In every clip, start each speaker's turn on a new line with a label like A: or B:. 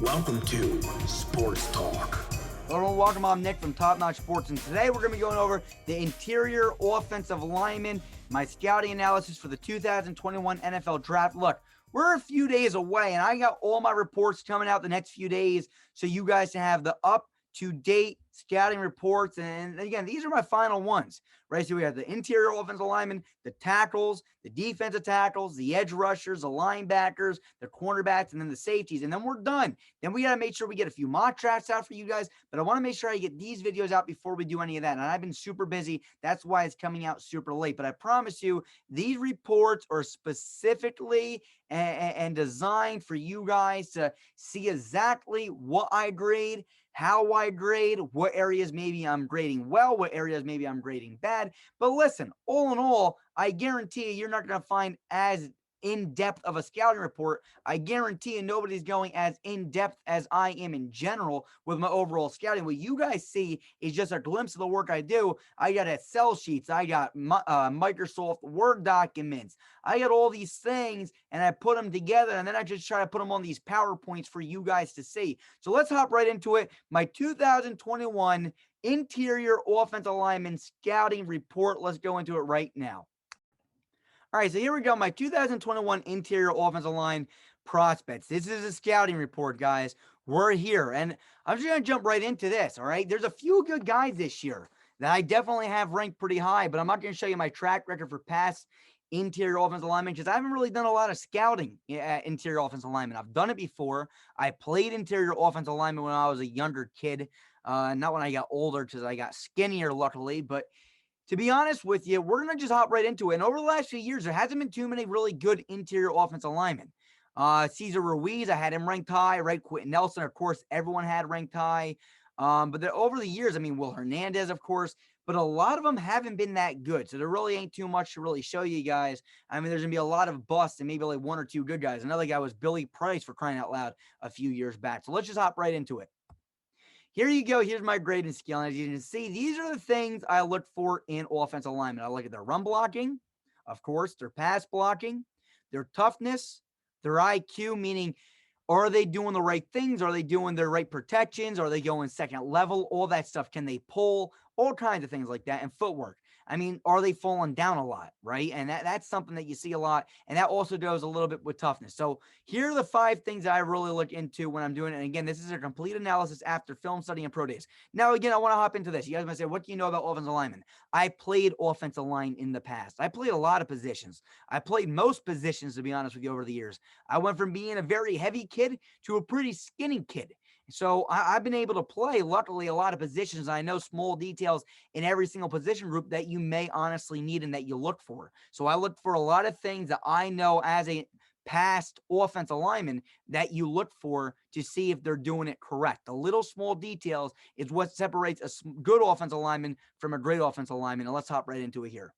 A: Welcome to Sports Talk.
B: Hello everyone, welcome. I'm Nick from Top Notch Sports, and today we're going to be going over the interior offensive lineman, my scouting analysis for the 2021 NFL Draft. Look, we're a few days away, and I got all my reports coming out the next few days, so you guys can have the up-to-date scouting reports. And again, these are my final ones, right? So we have the interior offensive linemen, the tackles, the defensive tackles, the edge rushers, the linebackers, the cornerbacks, and then the safeties. And then we're done. Then we got to make sure we get a few mock drafts out for you guys, but I want to make sure I get these videos out before we do any of that. And I've been super busy. That's why it's coming out super late. But I promise you, these reports are specifically and designed for you guys to see exactly what I grade, how I grade, what areas maybe I'm grading well, what areas maybe I'm grading bad. But listen, all in all, I guarantee you're not going to find as in-depth of a scouting report. I guarantee you nobody's going as in-depth as I am in general with my overall scouting. What you guys see is just a glimpse of the work I do. I got Excel sheets. I got Microsoft Word documents. I got all these things, and I put them together, and then I just try to put them on these PowerPoints for you guys to see. So let's hop right into it. My 2021 interior offensive lineman scouting report. Let's go into it right now. All right, so here we go. My 2021 interior offensive line prospects. This is a scouting report, guys. We're here, and I'm just going to jump right into this, all right? There's a few good guys this year that I definitely have ranked pretty high, but I'm not going to show you my track record for past interior offensive linemen because I haven't really done a lot of scouting at interior offensive linemen. I've done it before. I played interior offensive lineman when I was a younger kid, not when I got older because I got skinnier, luckily, but to be honest with you, we're going to just hop right into it. And over the last few years, there hasn't been too many really good interior offensive linemen. Cesar Ruiz, I had him ranked high, right? Quentin Nelson, of course, everyone had ranked high. But over the years, I mean, Will Hernandez, of course, but a lot of them haven't been that good. So there really ain't too much to really show you guys. I mean, there's going to be a lot of busts and maybe like one or two good guys. Another guy was Billy Price, for crying out loud, a few years back. So let's just hop right into it. Here you go. Here's my grading scale. And as you can see, these are the things I look for in offensive alignment. I look at their run blocking, of course, their pass blocking, their toughness, their IQ, meaning are they doing the right things? Are they doing their right protections? Are they going second level? All that stuff. Can they pull? All kinds of things like that. And footwork. I mean, are they falling down a lot, right? And that's something that you see a lot. And that also goes a little bit with toughness. So here are the 5 things that I really look into when I'm doing it. And again, this is a complete analysis after film study and pro days. Now, again, I want to hop into this. You guys might say, what do you know about offensive linemen? I played offensive line in the past. I played a lot of positions. I played most positions, to be honest with you, over the years. I went from being a very heavy kid to a pretty skinny kid. So I've been able to play, luckily, a lot of positions. I know small details in every single position group that you may honestly need and that you look for. So I look for a lot of things that I know as a past offensive lineman that you look for to see if they're doing it correct. The little small details is what separates a good offensive lineman from a great offensive lineman. And let's hop right into it here.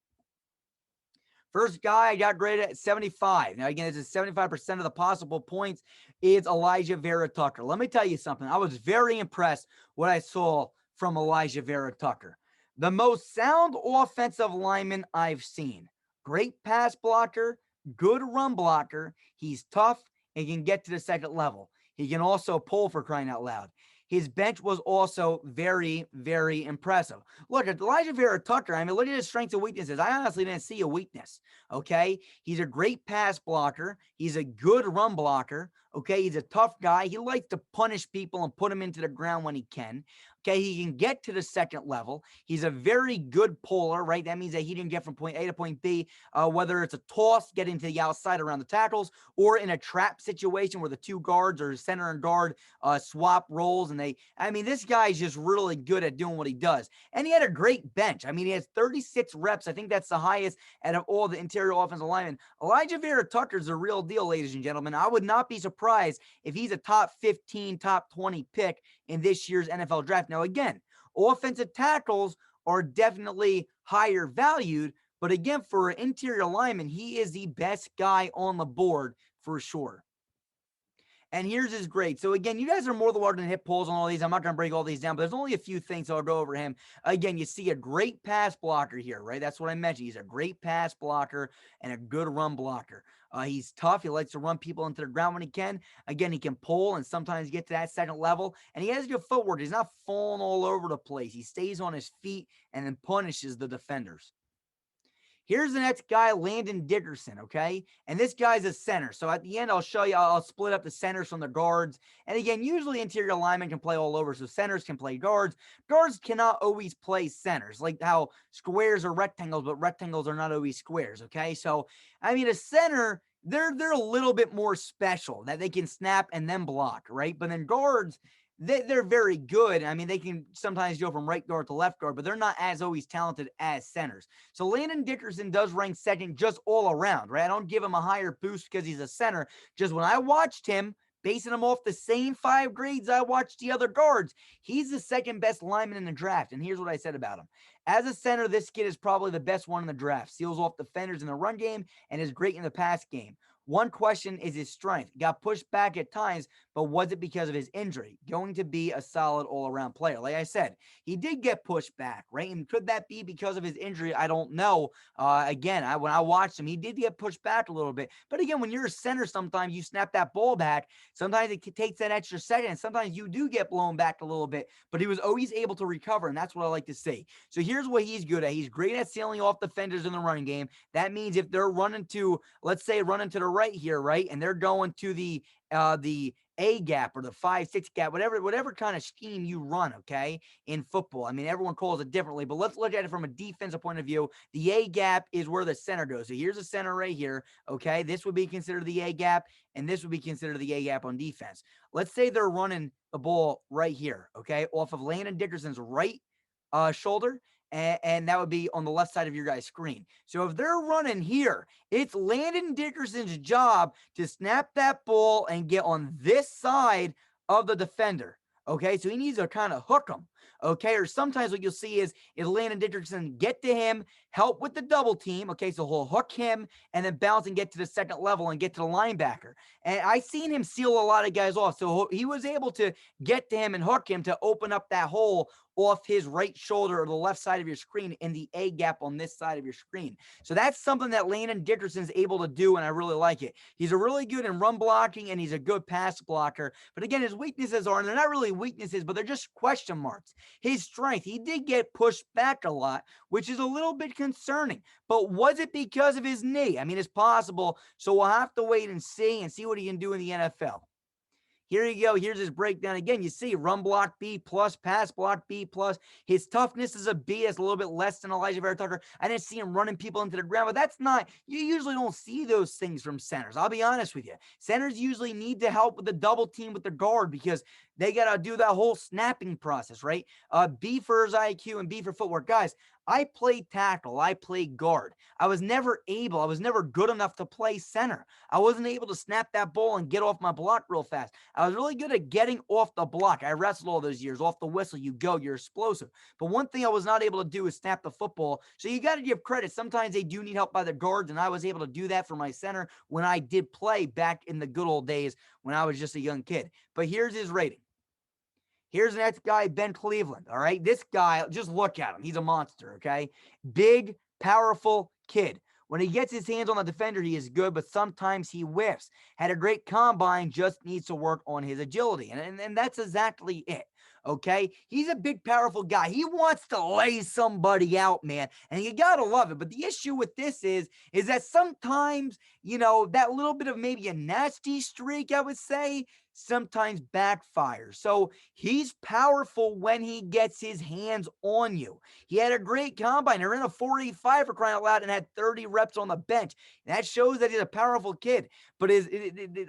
B: First guy I got graded at 75. Now, again, this is 75% of the possible points is Alijah Vera-Tucker. Let me tell you something. I was very impressed what I saw from Alijah Vera-Tucker. The most sound offensive lineman I've seen. Great pass blocker, good run blocker. He's tough and can get to the second level. He can also pull, for crying out loud. His bench was also very, very impressive. Look at Alijah Vera-Tucker. I mean, look at his strengths and weaknesses. I honestly didn't see a weakness, okay? He's a great pass blocker. He's a good run blocker, okay? He's a tough guy. He likes to punish people and put them into the ground when he can, okay? He can get to the second level. He's a very good puller, right? That means that he can get from point A to point B, whether it's a toss, getting to the outside around the tackles, or in a trap situation where the two guards or center and guard swap roles. And this guy's just really good at doing what he does. And he had a great bench. I mean, he has 36 reps. I think that's the highest out of all the interior offensive linemen. Alijah Vera-Tucker is a real deal, ladies and gentlemen. I would not be surprised if he's a top 15, top 20 pick in this year's NFL draft. Now, again, offensive tackles are definitely higher valued, but again, for an interior lineman, he is the best guy on the board for sure. And here's his grade. So again, you guys are more than welcome to hit polls on all these. I'm not going to break all these down, but there's only a few things I'll go over him. Again, you see a great pass blocker here, right? That's what I mentioned. He's a great pass blocker and a good run blocker. He's tough. He likes to run people into the ground when he can. Again, he can pull and sometimes get to that second level. And he has good footwork. He's not falling all over the place. He stays on his feet and then punishes the defenders. Here's the next guy, Landon Dickerson, okay? And this guy's a center. So at the end, I'll show you, I'll split up the centers from the guards. And again, usually interior linemen can play all over, so centers can play guards. Guards cannot always play centers, like how squares are rectangles, but rectangles are not always squares, okay? So, I mean, a center, they're a little bit more special, that they can snap and then block, right? But then guards, they're very good. I mean, they can sometimes go from right guard to left guard, but they're not as always talented as centers. So Landon Dickerson does rank second just all around, right? I don't give him a higher boost because he's a center. Just when I watched him, basing him off the same 5 grades I watched the other guards, he's the second best lineman in the draft. And here's what I said about him. As a center, this kid is probably the best one in the draft. Seals off defenders in the run game and is great in the pass game. One question is his strength. Got pushed back at times, but was it because of his injury? Going to be a solid all-around player. Like I said, he did get pushed back, right? And could that be because of his injury? I don't know. Again, when I watched him, he did get pushed back a little bit. But again, when you're a center, sometimes you snap that ball back. Sometimes it takes that extra second. And sometimes you do get blown back a little bit. But he was always able to recover, and that's what I like to see. So here's what he's good at. He's great at sealing off defenders in the running game. That means if they're running to, let's say, running to the right here, right? And they're going to the A gap or the 5-6 gap, whatever kind of scheme you run, okay, in football. I mean, everyone calls it differently, but let's look at it from a defensive point of view. The A gap is where the center goes. So here's a center right here, okay? This would be considered the A gap, and this would be considered the A gap on defense. Let's say they're running the ball right here, okay, off of Landon Dickerson's right shoulder, and that would be on the left side of your guys' screen. So if they're running here, it's Landon Dickerson's job to snap that ball and get on this side of the defender. Okay, so he needs to kind of hook him. Okay, or sometimes what you'll see is Landon Dickerson get to him, help with the double team. Okay, so he'll hook him and then bounce and get to the second level and get to the linebacker. And I seen him seal a lot of guys off. So he was able to get to him and hook him to open up that hole off his right shoulder or the left side of your screen in the A gap on this side of your screen. So that's something that Landon Dickerson's able to do, and I really like it. He's a really good in run blocking, and he's a good pass blocker. But again, his weaknesses are, and they're not really weaknesses, but they're just question marks. His strength, he did get pushed back a lot, which is a little bit concerning. But was it because of his knee? I mean, it's possible. So we'll have to wait and see what he can do in the NFL. Here you go. Here's his breakdown. Again, you see run block B+, pass block B+. His toughness is a B. It's a little bit less than Alijah Vera-Tucker. I didn't see him running people into the ground, but that's not, you usually don't see those things from centers. I'll be honest with you. Centers usually need to help with the double team with the guard because they got to do that whole snapping process, right? B for his IQ and B for footwork. Guys, I played tackle. I played guard. I was never good enough to play center. I wasn't able to snap that ball and get off my block real fast. I was really good at getting off the block. I wrestled all those years. Off the whistle, you go, you're explosive. But one thing I was not able to do is snap the football. So you got to give credit. Sometimes they do need help by the guards, and I was able to do that for my center when I did play back in the good old days when I was just a young kid. But here's his rating. Here's the next guy, Ben Cleveland, all right? This guy, just look at him. He's a monster, okay? Big, powerful kid. When he gets his hands on the defender, he is good, but sometimes he whiffs. Had a great combine, just needs to work on his agility. And that's exactly it, okay? He's a big, powerful guy. He wants to lay somebody out, man, and you got to love it. But the issue with this is that sometimes, that little bit of maybe a nasty streak, I would say, sometimes backfires. So he's powerful when he gets his hands on you. He had a great combine. He ran a 4.85 for crying out loud and had 30 reps on the bench. That shows that he's a powerful kid. But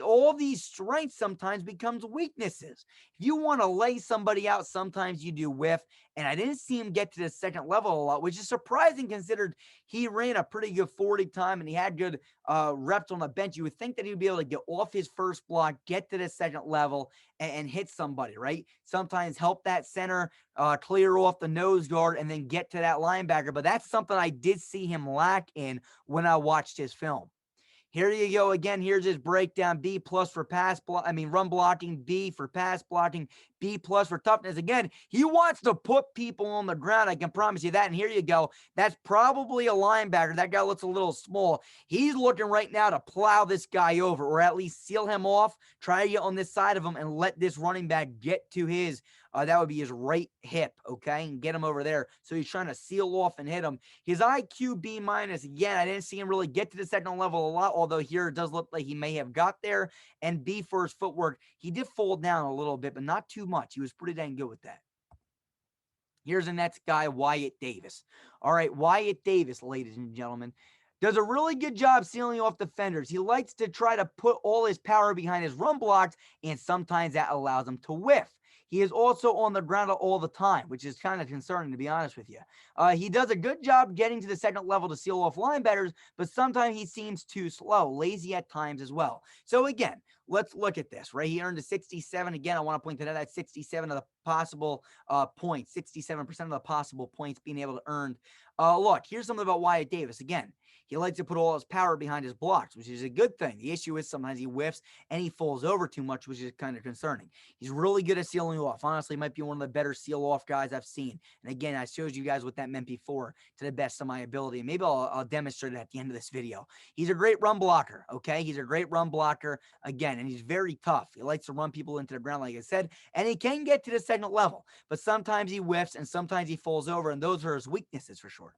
B: all these strengths sometimes becomes weaknesses. If you want to lay somebody out, sometimes you do whiff. And I didn't see him get to the second level a lot, which is surprising considered he ran a pretty good 40 time and he had good reps on the bench. You would think that he would be able to get off his first block, get to the second level, and hit somebody, right? Sometimes help that center clear off the nose guard and then get to that linebacker. But that's something I did see him lack in when I watched his film. Here you go again. Here's his breakdown. B plus for run blocking, B for pass blocking, B plus for toughness. Again, he wants to put people on the ground. I can promise you that. And here you go. That's probably a linebacker. That guy looks a little small. He's looking right now to plow this guy over, or at least seal him off, try to get on this side of him and let this running back get to his that would be his right hip, okay, and get him over there. So he's trying to seal off and hit him. His IQ B minus, again, I didn't see him really get to the second level a lot, although here it does look like he may have got there. And B for his footwork, he did fall down a little bit, but not too much. He was pretty dang good with that. Here's the next guy, Wyatt Davis. All right, Wyatt Davis, ladies and gentlemen, does a really good job sealing off defenders. He likes to try to put all his power behind his run blocks, and sometimes that allows him to whiff. He is also on the ground all the time, which is kind of concerning, to be honest with you. He does a good job getting to the second level to seal off linebackers, but sometimes he seems too slow, lazy at times as well. So again, let's look at this, right? He earned a 67. Again, I want to point to that 67 of the possible points, 67% of the possible points being able to earn. Look, here's something about Wyatt Davis. Again, he likes to put all his power behind his blocks, which is a good thing. The issue is sometimes he whiffs and he falls over too much, which is kind of concerning. He's really good at sealing off. Honestly, might be one of the better seal off guys I've seen. And again, I showed you guys what that meant before to the best of my ability. And maybe I'll demonstrate it at the end of this video. He's a great run blocker, okay? He's a great run blocker, again, and he's very tough. He likes to run people into the ground, like I said, and he can get to the second level. But sometimes he whiffs and sometimes he falls over, and those are his weaknesses for sure.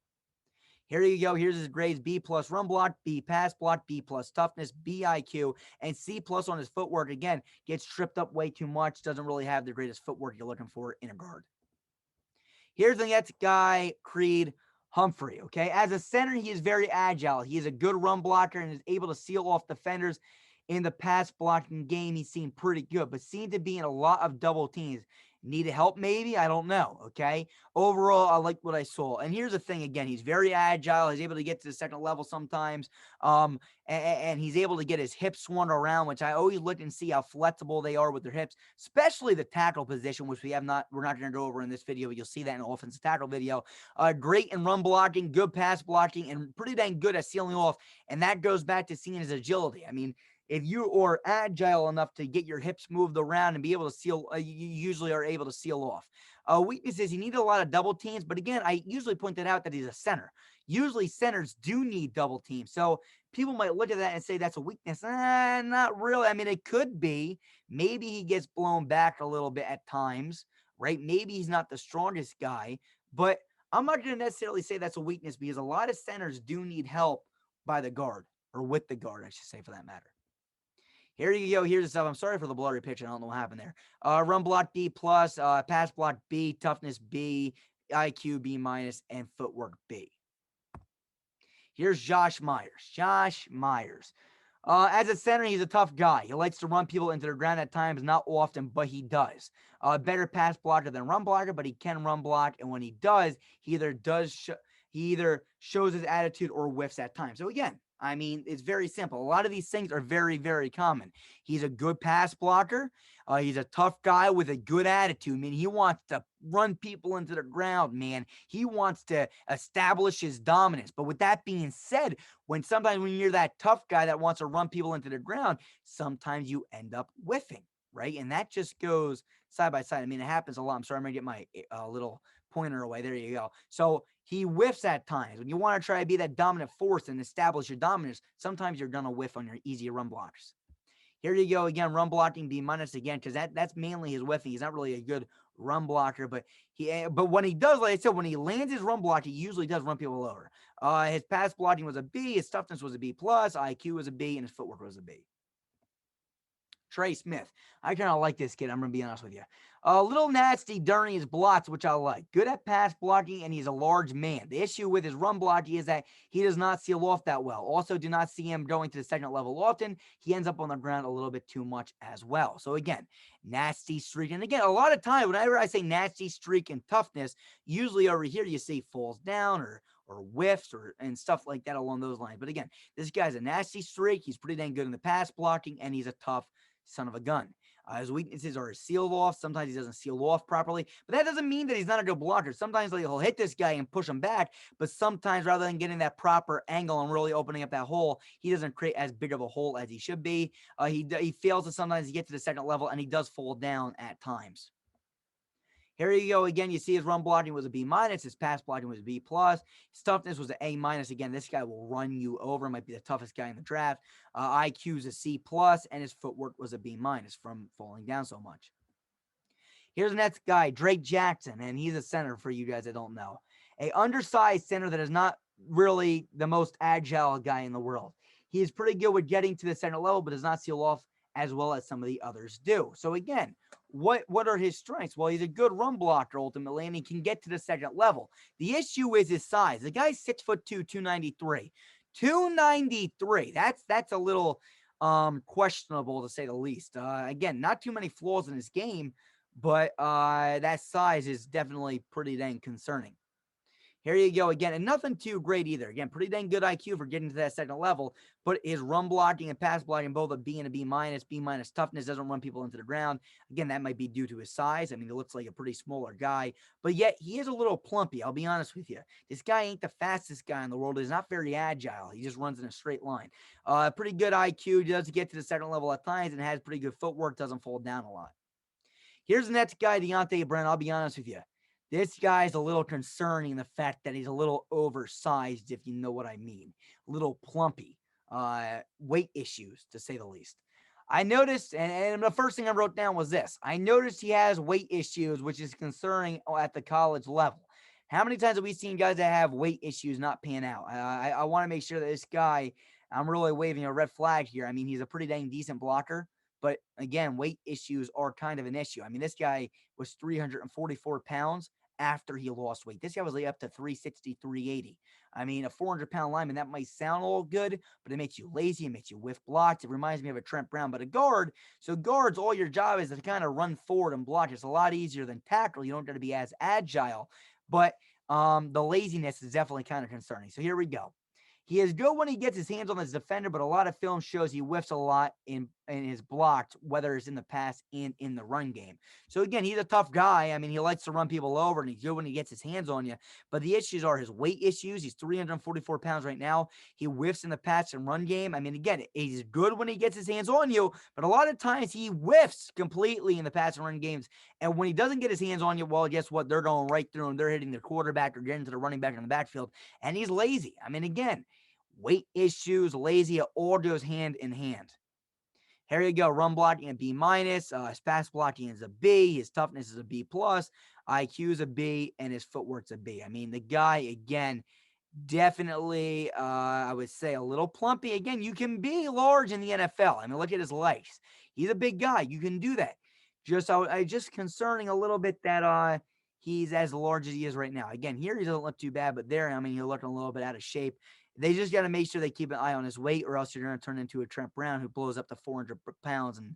B: Here you go. Here's his grades: B plus run block, B pass block, B plus toughness, B IQ, and C plus on his footwork. Again, gets tripped up way too much. Doesn't really have the greatest footwork you're looking for in a guard. Here's the next guy, Creed Humphrey. Okay, as a center, he is very agile. He is a good run blocker and is able to seal off defenders. In the pass blocking game, he seemed pretty good, but seemed to be in a lot of double teams. Needed help, maybe? I don't know, okay? Overall, I like what I saw. And here's the thing, again, he's very agile. He's able to get to the second level sometimes, and he's able to get his hips swung around, which I always look and see how flexible they are with their hips, especially the tackle position, which we're not going to go over in this video, but you'll see that in the offensive tackle video. Great in run blocking, good pass blocking, and pretty dang good at sealing off, and that goes back to seeing his agility. I mean, if you are agile enough to get your hips moved around and be able to seal, you usually are able to seal off. Weaknesses, he needed a lot of double teams, but again, I usually pointed out that he's a center. Usually centers do need double teams. So people might look at that and say that's a weakness. Not really. I mean, it could be. Maybe he gets blown back a little bit at times, right? Maybe he's not the strongest guy, but I'm not going to necessarily say that's a weakness because a lot of centers do need help by the guard, or with the guard, I should say, for that matter. Here you go. Here's the stuff. I'm sorry for the blurry picture. I don't know what happened there. Run block B plus, pass block B, toughness B, IQ B minus, and footwork B. Here's Josh Myers. Josh Myers. As a center, he's a tough guy. He likes to run people into the ground at times, not often, but he does. Better pass blocker than run blocker, but he can run block, and when he does, he either shows his attitude or whiffs at times. So again, I mean, it's very simple. A lot of these things are very, very common. He's a good pass blocker. He's a tough guy with a good attitude. I mean, he wants to run people into the ground, man. He wants to establish his dominance. But with that being said, sometimes when you're that tough guy that wants to run people into the ground, sometimes you end up whiffing, right? And that just goes side by side. I mean, it happens a lot. I'm sorry, I'm going to get my little pointer away. There you go. So he whiffs at times. When you want to try to be that dominant force and establish your dominance, sometimes you're going to whiff on your easier run blocks. Here you go again, run blocking B minus again, because that's mainly his whiffing. He's not really a good run blocker, but when he does, like I said, when he lands his run block, he usually does run people over. His pass blocking was a B, his toughness was a B plus, IQ was a B, and his footwork was a B. Trey Smith. I kind of like this kid. I'm going to be honest with you. A little nasty during his blocks, which I like. Good at pass blocking, and he's a large man. The issue with his run blocking is that he does not seal off that well. Also, do not see him going to the second level often. He ends up on the ground a little bit too much as well. So again, nasty streak. And again, a lot of time, whenever I say nasty streak and toughness, usually over here you see falls down or whiffs and stuff like that along those lines. But again, this guy's a nasty streak. He's pretty dang good in the pass blocking, and he's a tough son of a gun. His weaknesses are his seal off. Sometimes he doesn't seal off properly, but that doesn't mean that he's not a good blocker. Sometimes he'll hit this guy and push him back, but sometimes rather than getting that proper angle and really opening up that hole, he doesn't create as big of a hole as he should be. He fails to sometimes get to the second level, and he does fall down at times. Here you go again. You see his run blocking was a B minus. His pass blocking was a B plus. His toughness was an A minus. Again, this guy will run you over. Might be the toughest guy in the draft. IQ is a C plus, and his footwork was a B minus from falling down so much. Here's the next guy, Drake Jackson, and he's a center for you guys that don't know. A undersized center that is not really the most agile guy in the world. He is pretty good with getting to the center level, but does not seal off as well as some of the others do. So again, what are his strengths? Well, he's a good run blocker ultimately, and he can get to the second level. The issue is his size. The guy's 6'2", 293. 293. That's a little questionable to say the least. Again, not too many flaws in his game, but that size is definitely pretty dang concerning. Here you go again, and nothing too great either. Again, pretty dang good IQ for getting to that second level, but his run blocking and pass blocking, both a B and a B minus. B minus toughness, doesn't run people into the ground. Again, that might be due to his size. I mean, he looks like a pretty smaller guy, but yet he is a little plumpy. I'll be honest with you. This guy ain't the fastest guy in the world. He's not very agile. He just runs in a straight line. Pretty good IQ, does get to the second level at times, and has pretty good footwork, doesn't fall down a lot. Here's the next guy, Deonte Brown. I'll be honest with you. This guy's a little concerning in the fact that he's a little oversized, if you know what I mean. A little plumpy. Weight issues, to say the least. I noticed, and the first thing I wrote down was this. I noticed he has weight issues, which is concerning at the college level. How many times have we seen guys that have weight issues not pan out? I want to make sure that this guy, I'm really waving a red flag here. I mean, he's a pretty dang decent blocker. But again, weight issues are kind of an issue. I mean, this guy was 344 pounds after he lost weight. This guy was like up to 360, 380. I mean, a 400-pound lineman, that might sound all good, but it makes you lazy. It makes you whiff blocks. It reminds me of a Trent Brown, but a guard. So guards, all your job is to kind of run forward and block. It's a lot easier than tackle. You don't got to be as agile. But the laziness is definitely kind of concerning. So here we go. He is good when he gets his hands on his defender, but a lot of film shows he whiffs a lot in his blocks, whether it's in the pass and in the run game. So again, he's a tough guy. I mean, he likes to run people over, and he's good when he gets his hands on you. But the issues are his weight issues. He's 344 pounds right now. He whiffs in the pass and run game. I mean, again, he's good when he gets his hands on you, but a lot of times he whiffs completely in the pass and run games. And when he doesn't get his hands on you, well, guess what? They're going right through him. They're hitting the quarterback or getting to the running back in the backfield, and he's lazy. I mean, again, weight issues, lazy, it all goes hand in hand. Here you go. Run blocking a B minus. His pass blocking is a B. His toughness is a B plus. IQ is a B, and his footwork's a B. I mean, the guy, again, definitely, I would say a little plumpy. Again, you can be large in the NFL. I mean, look at his legs. He's a big guy. You can do that. Just concerning a little bit that he's as large as he is right now. Again, here he doesn't look too bad, but there, I mean, he's looking a little bit out of shape. They just got to make sure they keep an eye on his weight, or else you're going to turn into a Trent Brown who blows up to 400 pounds. And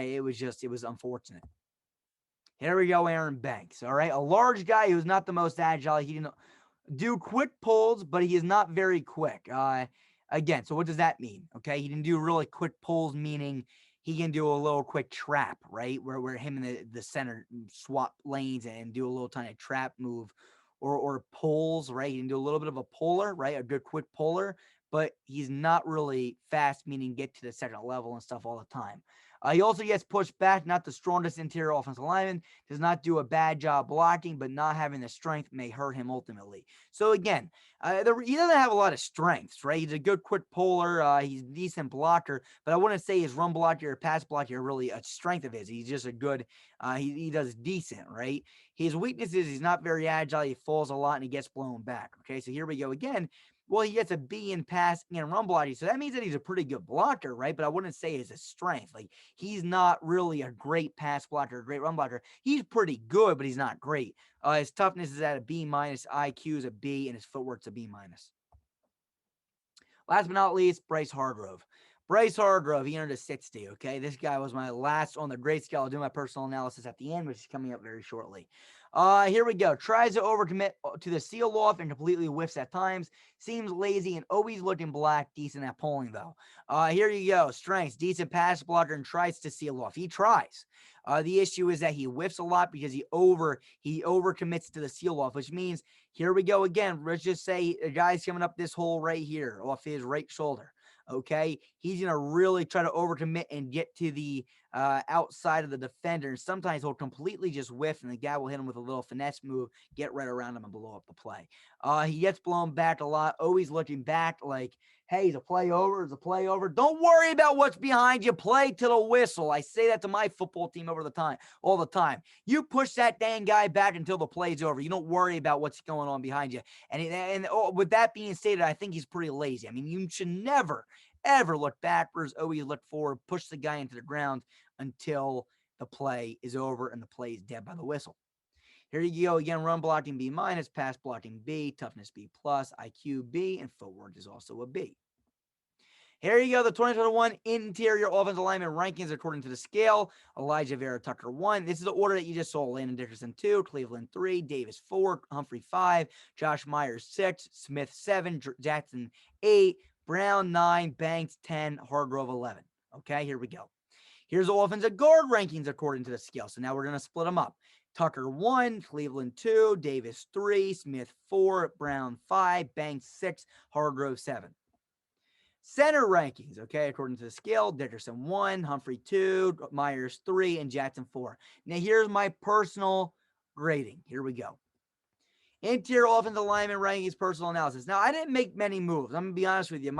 B: it was unfortunate. Here we go, Aaron Banks. All right. A large guy who's not the most agile. He didn't do quick pulls, but he is not very quick. Again, so what does that mean? Okay. He didn't do really quick pulls, meaning he can do a little quick trap, right? Where him and the center swap lanes and do a little tiny trap move. Or pulls, right? He can do a little bit of a puller, right? A good quick puller, but he's not really fast, meaning get to the second level and stuff all the time. He also gets pushed back, not the strongest interior offensive lineman, does not do a bad job blocking, but not having the strength may hurt him ultimately. So again, he doesn't have a lot of strengths, right? He's a good quick puller. He's a decent blocker, but I wouldn't say his run blocker or pass blocker are really a strength of his. He's just a good, he does decent, right? His weakness is he's not very agile. He falls a lot and he gets blown back. Okay, so here we go again. Well, he gets a B in pass and run blocking. So that means that he's a pretty good blocker, right? But I wouldn't say it's a strength. Like, he's not really a great pass blocker, a great run blocker. He's pretty good, but he's not great. His toughness is at a B minus, IQ is a B, and his footwork's a B minus. Last but not least, Bryce Hargrove. Bryce Hargrove, he earned a 60, okay? This guy was my last on the grade scale. I'll do my personal analysis at the end, which is coming up very shortly. Here we go. Tries to overcommit to the seal off and completely whiffs at times. Seems lazy and always looking black. Decent at pulling though. Here you go. Strengths, decent pass blocker and tries to seal off. He tries. The issue is that he whiffs a lot because he overcommits to the seal off, which means here we go again. Let's just say a guy's coming up this hole right here off his right shoulder. Okay, he's gonna really try to overcommit and get to the outside of the defender. And sometimes he'll completely just whiff, and the guy will hit him with a little finesse move, get right around him, and blow up the play. He gets blown back a lot, always looking back like, hey, is a play over? Is a play over? Don't worry about what's behind you. Play to the whistle. I say that to my football team all the time. You push that dang guy back until the play's over. You don't worry about what's going on behind you. And with that being stated, I think he's pretty lazy. I mean, you should never, ever look backwards. Always look forward. Push the guy into the ground until the play is over and the play is dead by the whistle. Here you go again. Run blocking B minus, pass blocking B, toughness B plus, IQ B, and footwork is also a B. Here you go, the 2021 interior offensive lineman rankings according to the scale. Alijah Vera-Tucker 1. This is the order that you just saw. Landon Dickerson 2, Cleveland 3, Davis 4, Humphrey 5, Josh Myers 6, Smith 7, Jackson 8, Brown 9, Banks 10, Hargrove 11. Okay, here we go. Here's the offensive guard rankings according to the scale. So now we're going to split them up. Tucker 1, Cleveland 2, Davis 3, Smith 4, Brown 5, Banks 6, Hargrove 7. Center rankings, okay, according to the scale, Dickerson 1, Humphrey 2, Myers 3, and Jackson 4. Now, here's my personal grading. Here we go. Interior offensive lineman rankings, personal analysis. Now, I didn't make many moves. I'm going to be honest with you.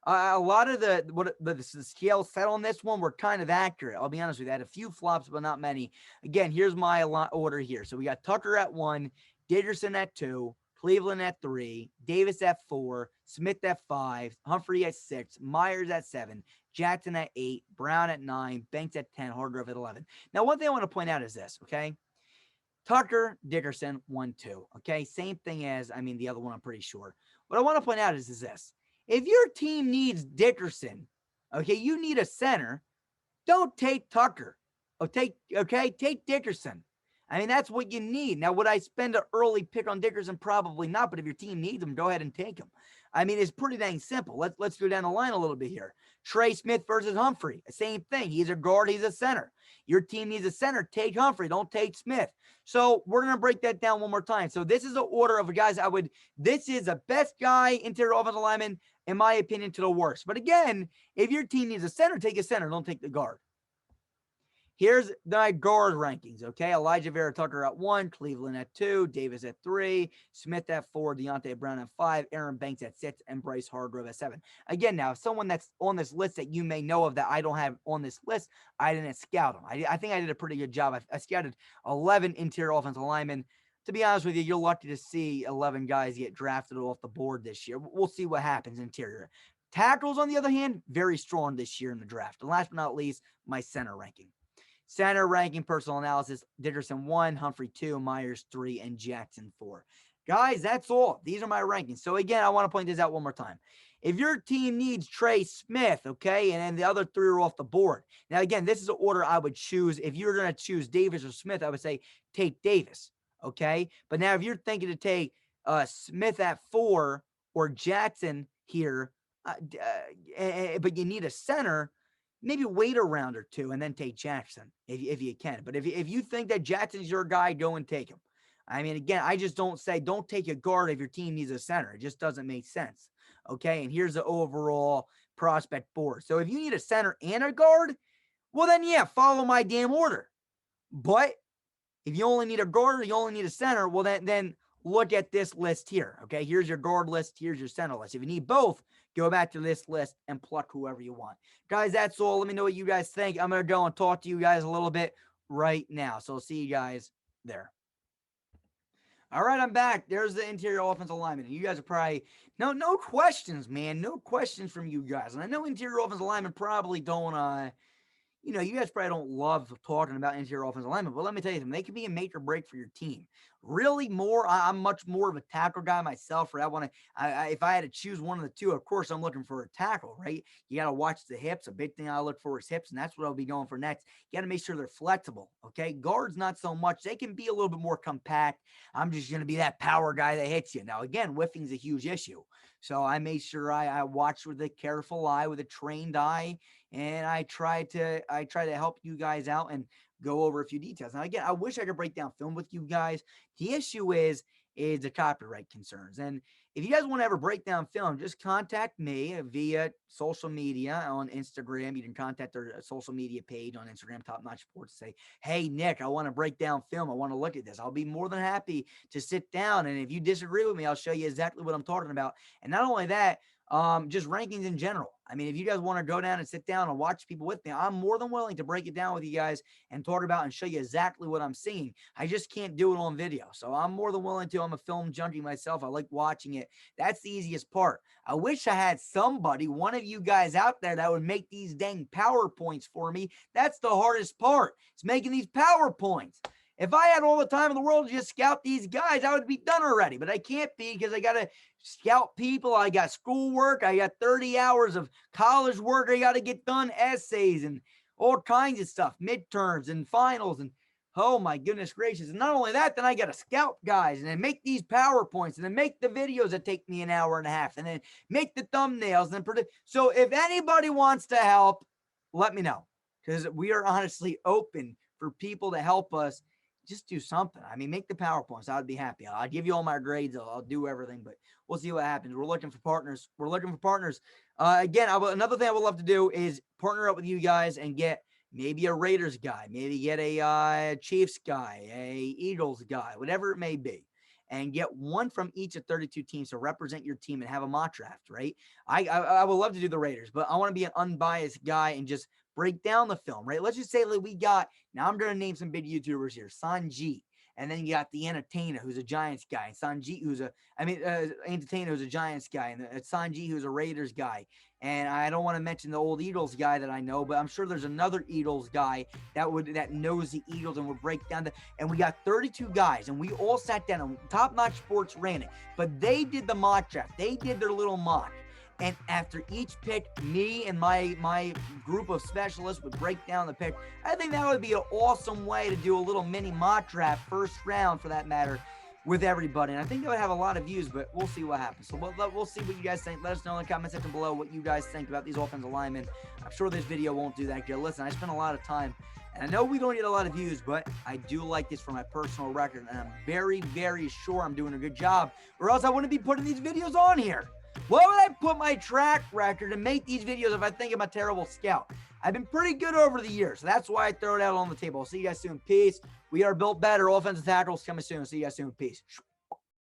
B: A lot of the scale set on this one were kind of accurate. I'll be honest with you. I had a few flops, but not many. Again, here's my order here. So we got Tucker at 1, Dickerson at 2, Cleveland at 3, Davis at 4, Smith at 5, Humphrey at 6, Myers at 7, Jackson at 8, Brown at 9, Banks at 10, Hargrove at 11. Now, one thing I want to point out is this, okay? Tucker, Dickerson, 1, 2, okay? Same thing as, the other one I'm pretty sure. What I want to point out is this. If your team needs Dickerson, okay, you need a center, don't take Tucker. Take Dickerson. That's what you need. Now, would I spend an early pick on Dickerson? Probably not, but if your team needs him, go ahead and take him. It's pretty dang simple. Let's go down the line a little bit here. Trey Smith versus Humphrey. Same thing. He's a guard. He's a center. Your team needs a center. Take Humphrey. Don't take Smith. So we're going to break that down one more time. So this is the order of guys this is the best guy, interior offensive lineman, in my opinion, to the worst. But again, if your team needs a center, take a center. Don't take the guard. Here's my guard rankings, okay? Alijah Vera-Tucker at 1, Cleveland at 2, Davis at 3, Smith at 4, Deonte Brown at 5, Aaron Banks at 6, and Bryce Hargrove at 7. Again, now, if someone that's on this list that you may know of that I don't have on this list, I didn't scout them. I think I did a pretty good job. I scouted 11 interior offensive linemen. To be honest with you, you're lucky to see 11 guys get drafted off the board this year. We'll see what happens interior. Tackles, on the other hand, very strong this year in the draft. And last but not least, my center ranking. Center ranking, personal analysis, Dickerson 1, Humphrey 2, Myers 3, and Jackson 4. Guys, that's all. These are my rankings. So again, I want to point this out one more time. If your team needs Trey Smith, okay, and then the other 3 are off the board. Now, again, this is the order I would choose. If you're going to choose Davis or Smith, I would say take Davis, okay? But now if you're thinking to take Smith at 4 or Jackson here, but you need a center, maybe wait a round or 2 and then take Jackson if you can. But if you think that Jackson's your guy, go and take him. Again, I just don't take a guard if your team needs a center. It just doesn't make sense. Okay, and here's the overall prospect board. So if you need a center and a guard, well then, yeah, follow my damn order. But if you only need a guard or you only need a center, well then look at this list here. Okay, here's your guard list. Here's your center list. If you need both, go back to this list and pluck whoever you want. Guys, that's all. Let me know what you guys think. I'm going to go and talk to you guys a little bit right now. So I'll see you guys there. All right, I'm back. There's the interior offensive lineman. And you guys are probably, no questions, man. No questions from you guys. And I know interior offensive linemen probably don't, you guys probably don't love talking about interior offensive linemen, but let me tell you something. They can be a make or break for your team. Really I'm much more of a tackle guy myself, right? If I had to choose one of the two, of course, I'm looking for a tackle, right? You got to watch the hips. A big thing I look for is hips, and that's what I'll be going for next. You got to make sure they're flexible, okay? Guards, not so much. They can be a little bit more compact. I'm just going to be that power guy that hits you. Now, again, whiffing's a huge issue. So I made sure I watched with a careful eye, with a trained eye, and I try to help you guys out and go over a few details. Now, again, I wish I could break down film with you guys. The issue is the copyright concerns. And if you guys want to ever break down film, just contact me via social media on Instagram. You can contact our social media page on Instagram, Top Notch Sports, say, hey, Nick, I want to break down film. I want to look at this. I'll be more than happy to sit down. And if you disagree with me, I'll show you exactly what I'm talking about. And not only that, just rankings in general. I mean, if you guys want to go down and sit down and watch people with me, I'm more than willing to break it down with you guys and talk about and show you exactly what I'm seeing. I just can't do it on video. So I'm more than willing to. I'm a film junkie myself. I like watching it. That's the easiest part. I wish I had somebody, one of you guys out there, that would make these dang PowerPoints for me. That's the hardest part. It's making these PowerPoints. If I had all the time in the world to just scout these guys, I would be done already. But I can't be, because I got to scout people. I got schoolwork. I got 30 hours of college work I got to get done, essays and all kinds of stuff, midterms and finals. And oh my goodness gracious. And not only that, then I got to scout guys and then make these PowerPoints and then make the videos that take me an hour and a half and then make the thumbnails and then produce. So if anybody wants to help, let me know, because we are honestly open for people to help us. Just do something. I mean, make the PowerPoints. I'd be happy. I'll give you all my grades. I'll do everything, but we'll see what happens. We're looking for partners. Again, another thing I would love to do is partner up with you guys and get maybe a Raiders guy, maybe get a Chiefs guy, a Eagles guy, whatever it may be, and get one from each of 32 teams to represent your team and have a mock draft, right? I would love to do the Raiders, but I want to be an unbiased guy and just break down the film, right? Let's just say that we got, now I'm going to name some big YouTubers here, Sanjit, and then you got the Entertainer, who's a Giants guy, and Sanjit, Entertainer, who's a Giants guy, and Sanjit, who's a Raiders guy. And I don't want to mention the old Eagles guy that I know, but I'm sure there's another Eagles guy that knows the Eagles and would break down and we got 32 guys, and we all sat down, and Top Notch Sports ran it, but they did the mock draft. They did their little mock. And after each pick, me and my group of specialists would break down the pick. I think that would be an awesome way to do a little mini mock draft, first round for that matter, with everybody. And I think that would have a lot of views, but we'll see what happens. So we'll see what you guys think. Let us know in the comment section below what you guys think about these offensive linemen. I'm sure this video won't do that good. Listen, I spent a lot of time, and I know we don't get a lot of views, but I do like this for my personal record, and I'm very, very sure I'm doing a good job, or else I wouldn't be putting these videos on here. Why would I put my track record and make these videos if I think I'm a terrible scout? I've been pretty good over the years, so that's why I throw it out on the table. I'll see you guys soon. Peace. We are built better. Offensive tackles coming soon. See you guys soon. Peace.